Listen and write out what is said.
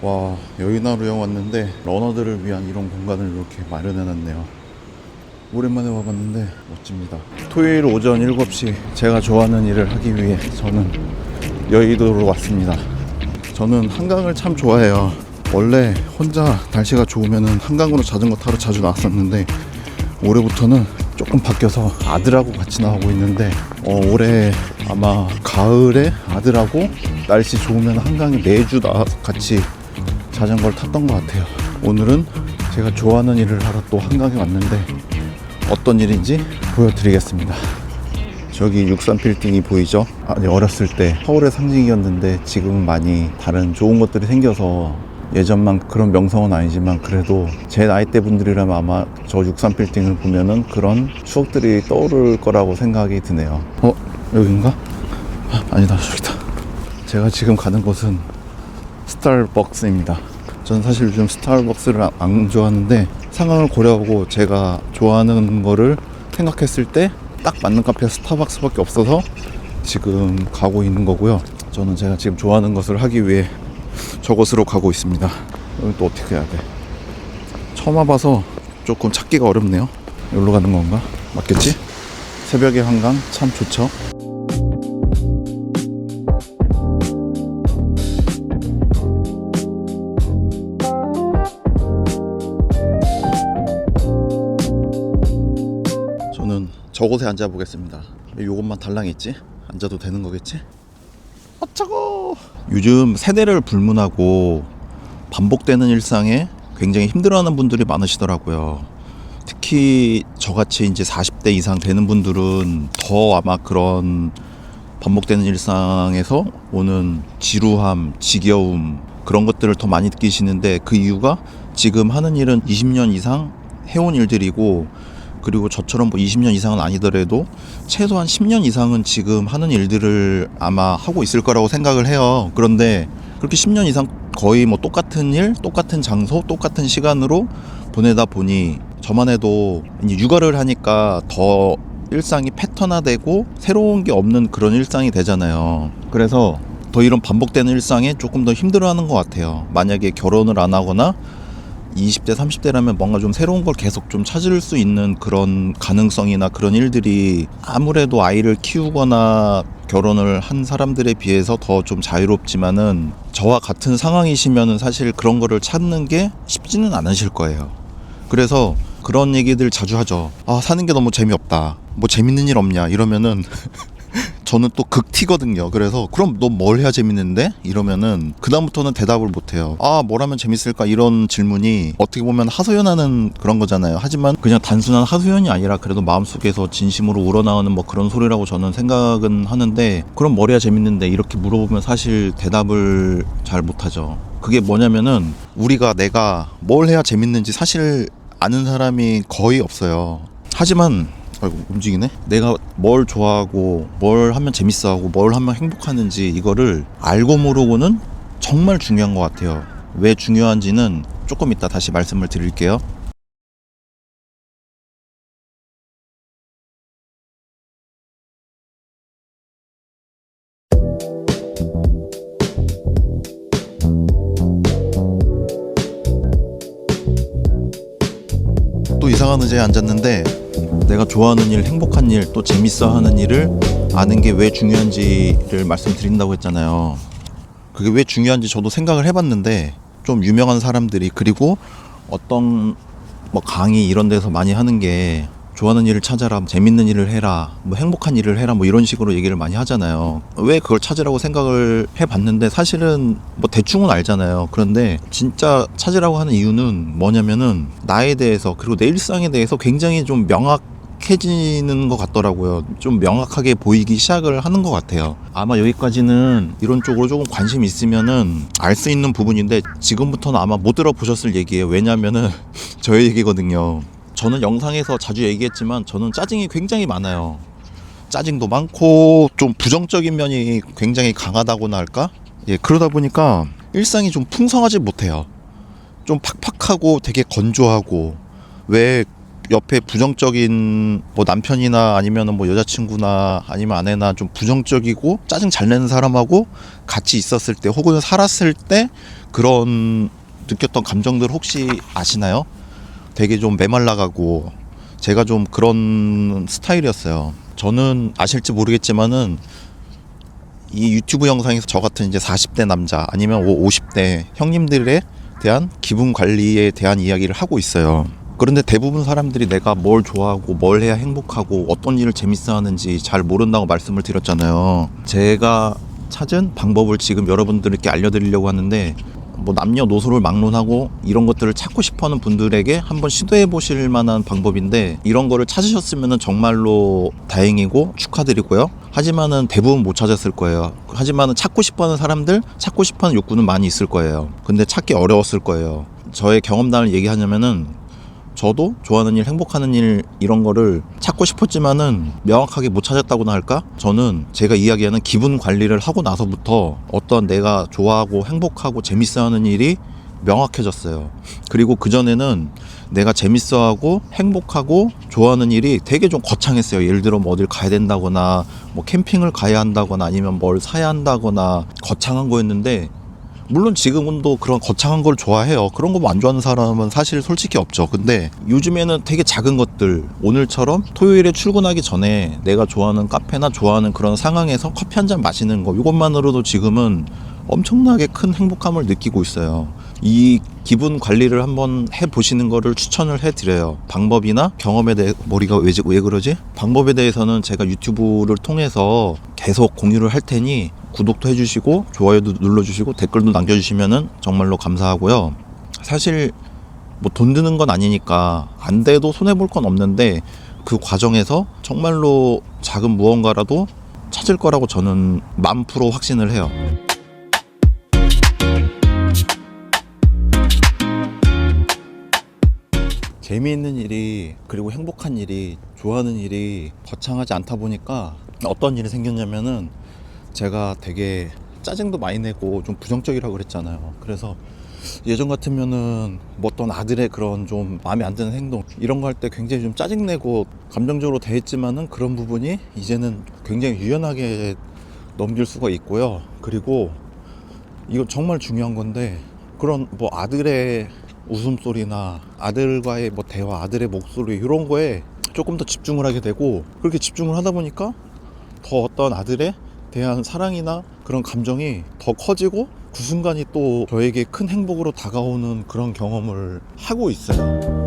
와, 여의나루에 왔는데 러너들을 위한 이런 공간을 이렇게 마련해놨네요. 오랜만에 와봤는데 멋집니다. 토요일 오전 7시 제가 좋아하는 일을 하기 위해 저는 여의도로 왔습니다. 저는 한강을 참 좋아해요. 원래 혼자 날씨가 좋으면 한강으로 자전거 타러 자주 나왔었는데 올해부터는 조금 바뀌어서 아들하고 같이 나오고 있는데 올해 아마 가을에 아들하고 날씨 좋으면 한강에 매주 나와서 같이 자전거를 탔던 것 같아요. 오늘은 제가 좋아하는 일을 하러 또 한강에 왔는데 어떤 일인지 보여드리겠습니다. 저기 63빌딩이 보이죠? 아니, 어렸을 때 서울의 상징이었는데 지금은 많이 다른 좋은 것들이 생겨서 예전만 그런 명성은 아니지만 그래도 제 나이대 분들이라면 아마 저 63빌딩을 보면은 그런 추억들이 떠오를 거라고 생각이 드네요. 여긴가? 아니다, 저기다. 제가 지금 가는 곳은 스타벅스입니다. 저는 사실 요즘 스타벅스를 안 좋아하는데 상황을 고려하고 제가 좋아하는 거를 생각했을 때 딱 맞는 카페가 스타벅스밖에 없어서 지금 가고 있는 거고요. 저는 제가 지금 좋아하는 것을 하기 위해 저곳으로 가고 있습니다. 여기 또 어떻게 해야 돼? 처음 와봐서 조금 찾기가 어렵네요. 여기로 가는 건가? 맞겠지? 새벽의 한강 참 좋죠. 저는 저곳에 앉아보겠습니다. 요것만 달랑 있지? 앉아도 되는 거겠지? 어쩌고! 요즘 세대를 불문하고 반복되는 일상에 굉장히 힘들어하는 분들이 많으시더라고요. 특히 저같이 이제 40대 이상 되는 분들은 더 아마 그런 반복되는 일상에서 오는 지루함, 지겨움 그런 것들을 더 많이 느끼시는데 그 이유가 지금 하는 일은 20년 이상 해온 일들이고 그리고 저처럼 뭐 20년 이상은 아니더라도 최소한 10년 이상은 지금 하는 일들을 아마 하고 있을 거라고 생각을 해요. 그런데 그렇게 10년 이상 거의 뭐 똑같은 일, 똑같은 장소, 똑같은 시간으로 보내다 보니 저만 해도 이제 육아를 하니까 더 일상이 패턴화되고 새로운 게 없는 그런 일상이 되잖아요. 그래서 더 이런 반복되는 일상에 조금 더 힘들어하는 것 같아요. 만약에 결혼을 안 하거나 20대, 30대라면 뭔가 좀 새로운 걸 계속 좀 찾을 수 있는 그런 가능성이나 그런 일들이 아무래도 아이를 키우거나 결혼을 한 사람들에 비해서 더 좀 자유롭지만은 저와 같은 상황이시면은 사실 그런 거를 찾는 게 쉽지는 않으실 거예요. 그래서 그런 얘기들 자주 하죠. 사는 게 너무 재미없다. 뭐 재밌는 일 없냐 이러면은 저는 또 극티거든요. 그래서 그럼 너 뭘 해야 재밌는데? 이러면은 그다음부터는 대답을 못해요. 뭘 하면 재밌을까? 이런 질문이 어떻게 보면 하소연하는 그런 거잖아요. 하지만 그냥 단순한 하소연이 아니라 그래도 마음속에서 진심으로 우러나오는 뭐 그런 소리라고 저는 생각은 하는데 그럼 뭘 해야 재밌는데? 이렇게 물어보면 사실 대답을 잘 못하죠. 그게 뭐냐면은 우리가 내가 뭘 해야 재밌는지 사실 아는 사람이 거의 없어요. 하지만 아이고 움직이네. 내가 뭘 좋아하고 뭘 하면 재밌어하고 뭘 하면 행복하는지 이거를 알고 모르고는 정말 중요한 것 같아요. 왜 중요한지는 조금 이따 다시 말씀을 드릴게요. 또 이상한 의자에 앉았는데 내가 좋아하는 일, 행복한 일, 또 재밌어 하는 일을 아는 게 왜 중요한지를 말씀드린다고 했잖아요. 그게 왜 중요한지 저도 생각을 해봤는데 좀 유명한 사람들이 그리고 어떤 뭐 강의 이런 데서 많이 하는 게 좋아하는 일을 찾아라, 재밌는 일을 해라, 뭐 행복한 일을 해라 뭐 이런 식으로 얘기를 많이 하잖아요. 왜 그걸 찾으라고 생각을 해봤는데 사실은 뭐 대충은 알잖아요. 그런데 진짜 찾으라고 하는 이유는 뭐냐면은 나에 대해서 그리고 내 일상에 대해서 굉장히 좀 명확해지는 것 같더라고요. 좀 명확하게 보이기 시작을 하는 것 같아요. 아마 여기까지는 이런 쪽으로 조금 관심이 있으면은 알 수 있는 부분인데 지금부터는 아마 못 들어보셨을 얘기예요. 왜냐면은 저의 얘기거든요. 저는 영상에서 자주 얘기했지만 저는 짜증이 굉장히 많아요. 짜증도 많고 좀 부정적인 면이 굉장히 강하다고나 할까? 그러다 보니까 일상이 좀 풍성하지 못해요. 좀 팍팍하고 되게 건조하고 왜 옆에 부정적인 뭐 남편이나 아니면 뭐 여자친구나 아니면 아내나 좀 부정적이고 짜증 잘 내는 사람하고 같이 있었을 때 혹은 살았을 때 그런 느꼈던 감정들 혹시 아시나요? 되게 좀 메말라가고 제가 좀 그런 스타일이었어요. 저는 아실지 모르겠지만은 이 유튜브 영상에서 저 같은 이제 40대 남자 아니면 50대 형님들에 대한 기분 관리에 대한 이야기를 하고 있어요. 그런데 대부분 사람들이 내가 뭘 좋아하고 뭘 해야 행복하고 어떤 일을 재밌어 하는지 잘 모른다고 말씀을 드렸잖아요. 제가 찾은 방법을 지금 여러분들께 알려드리려고 하는데, 뭐 남녀노소를 막론하고 이런 것들을 찾고 싶어하는 분들에게 한번 시도해 보실 만한 방법인데, 이런 거를 찾으셨으면 정말로 다행이고 축하드리고요. 하지만은 대부분 못 찾았을 거예요. 하지만은 찾고 싶어하는 사람들, 찾고 싶어하는 욕구는 많이 있을 거예요. 근데 찾기 어려웠을 거예요. 저의 경험담을 얘기하냐면은, 저도 좋아하는 일, 행복하는 일 이런 거를 찾고 싶었지만은 명확하게 못 찾았다고나 할까? 저는 제가 이야기하는 기분 관리를 하고 나서부터 어떤 내가 좋아하고 행복하고 재밌어하는 일이 명확해졌어요. 그리고 그전에는 내가 재밌어하고 행복하고 좋아하는 일이 되게 좀 거창했어요. 예를 들어 뭐 어딜 가야 된다거나 뭐 캠핑을 가야 한다거나 아니면 뭘 사야 한다거나 거창한 거였는데, 물론 지금도 그런 거창한 걸 좋아해요. 그런 거 안 좋아하는 사람은 사실 솔직히 없죠. 근데 요즘에는 되게 작은 것들, 오늘처럼 토요일에 출근하기 전에 내가 좋아하는 카페나 좋아하는 그런 상황에서 커피 한 잔 마시는 거, 이것만으로도 지금은 엄청나게 큰 행복함을 느끼고 있어요. 이 기분 관리를 한번 해보시는 거를 추천을 해드려요. 방법이나 경험에 대해 머리가 왜 그러지? 방법에 대해서는 제가 유튜브를 통해서 계속 공유를 할 테니 구독도 해주시고 좋아요도 눌러주시고 댓글도 남겨주시면 정말로 감사하고요. 사실 뭐 돈 드는 건 아니니까 안 돼도 손해볼 건 없는데, 그 과정에서 정말로 작은 무언가라도 찾을 거라고 저는 1000% 확신을 해요. 재미있는 일이, 그리고 행복한 일이, 좋아하는 일이 거창하지 않다 보니까 어떤 일이 생겼냐면은, 제가 되게 짜증도 많이 내고 좀 부정적이라고 그랬잖아요. 그래서 예전 같으면은 뭐 어떤 아들의 그런 좀 마음에 안 드는 행동 이런 거 할 때 굉장히 좀 짜증내고 감정적으로 대했지만은, 그런 부분이 이제는 굉장히 유연하게 넘길 수가 있고요. 그리고 이거 정말 중요한 건데, 그런 뭐 아들의 웃음소리나 아들과의 뭐 대화, 아들의 목소리 이런 거에 조금 더 집중을 하게 되고, 그렇게 집중을 하다 보니까 더 어떤 아들에 대한 사랑이나 그런 감정이 더 커지고, 그 순간이 또 저에게 큰 행복으로 다가오는 그런 경험을 하고 있어요.